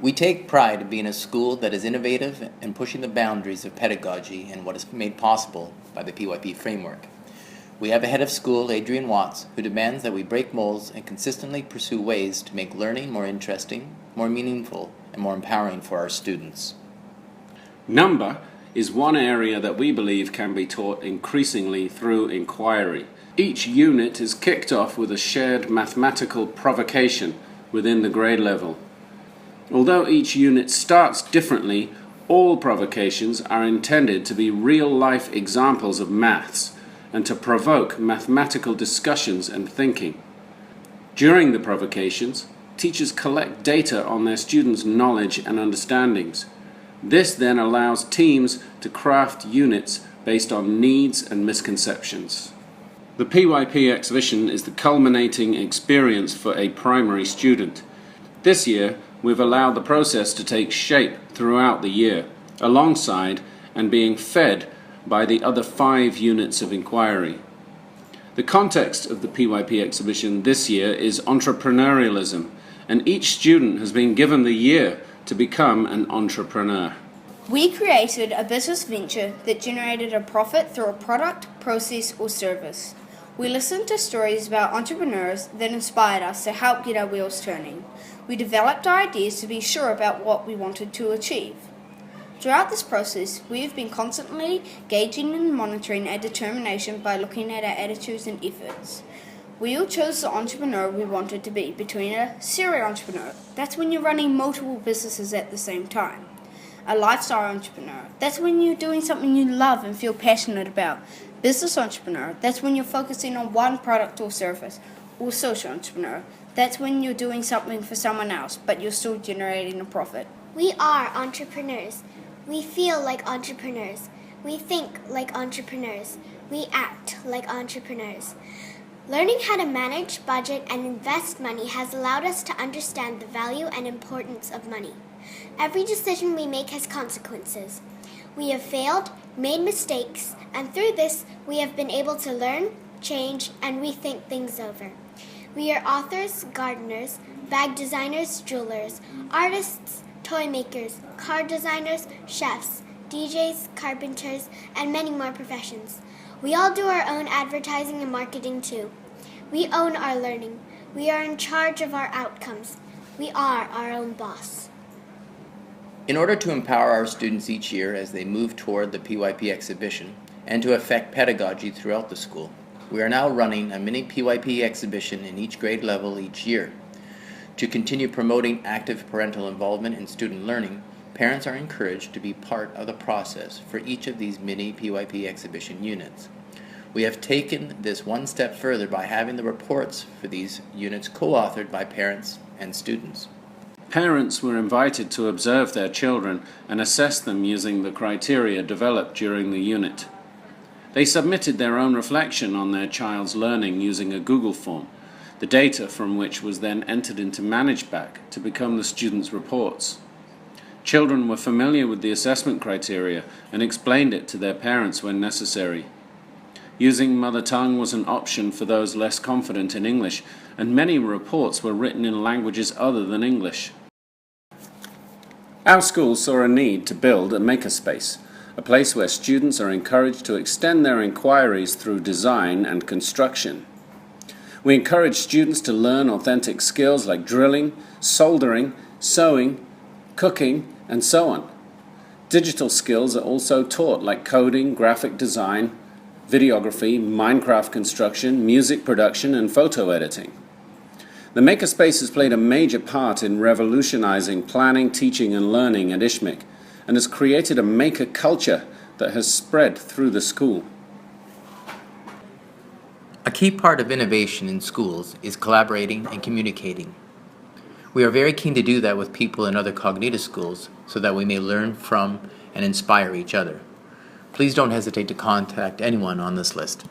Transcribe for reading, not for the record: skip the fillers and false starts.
We take pride in being a school that is innovative and pushing the boundaries of pedagogy and what is made possible by the PYP framework. We have a head of school, Adrian Watts, who demands that we break molds and consistently pursue ways to make learning more interesting, more meaningful, and more empowering for our students. Number is one area that we believe can be taught increasingly through inquiry. Each unit is kicked off with a shared mathematical provocation within the grade level. Although each unit starts differently, all provocations are intended to be real-life examples of maths and to provoke mathematical discussions and thinking. During the provocations, teachers collect data on their students' knowledge and understandings. This then allows teams to craft units based on needs and misconceptions. The PYP exhibition is the culminating experience for a primary student. This year, we've allowed the process to take shape throughout the year, alongside and being fed by the other 5 units of inquiry. The context of the PYP exhibition this year is entrepreneurialism, and each student has been given the year to become an entrepreneur. We created a business venture that generated a profit through a product, process, or service. We listened to stories about entrepreneurs that inspired us to help get our wheels turning. We developed our ideas to be sure about what we wanted to achieve. Throughout this process, we have been constantly gauging and monitoring our determination by looking at our attitudes and efforts. We all chose the entrepreneur we wanted to be between a serial entrepreneur, that's when you're running multiple businesses at the same time. A lifestyle entrepreneur, that's when you're doing something you love and feel passionate about. Business entrepreneur, that's when you're focusing on one product or service. Or social entrepreneur, that's when you're doing something for someone else, but you're still generating a profit. We are entrepreneurs. We feel like entrepreneurs. We think like entrepreneurs. We act like entrepreneurs. Learning how to manage, budget, and invest money has allowed us to understand the value and importance of money. Every decision we make has consequences. We have failed, made mistakes, and through this, we have been able to learn, change, and rethink things over. We are authors, gardeners, bag designers, jewelers, artists, toy makers, car designers, chefs, DJs, carpenters, and many more professions. We all do our own advertising and marketing too. We own our learning. We are in charge of our outcomes. We are our own boss. In order to empower our students each year as they move toward the PYP exhibition and to affect pedagogy throughout the school, we are now running a mini PYP exhibition in each grade level each year. To continue promoting active parental involvement in student learning, parents are encouraged to be part of the process for each of these mini PYP exhibition units. We have taken this one step further by having the reports for these units co-authored by parents and students. Parents were invited to observe their children and assess them using the criteria developed during the unit. They submitted their own reflection on their child's learning using a Google form, the data from which was then entered into ManageBack to become the students' reports. Children were familiar with the assessment criteria and explained it to their parents when necessary. Using mother tongue was an option for those less confident in English, and many reports were written in languages other than English. Our school saw a need to build a makerspace, a place where students are encouraged to extend their inquiries through design and construction. We encourage students to learn authentic skills like drilling, soldering, sewing, cooking, and so on. Digital skills are also taught like coding, graphic design, videography, Minecraft construction, music production, and photo editing. The Makerspace has played a major part in revolutionizing planning, teaching, and learning at ISHCMC, and has created a maker culture that has spread through the school. A key part of innovation in schools is collaborating and communicating. We are very keen to do that with people in other Cognita schools so that we may learn from and inspire each other. Please don't hesitate to contact anyone on this list.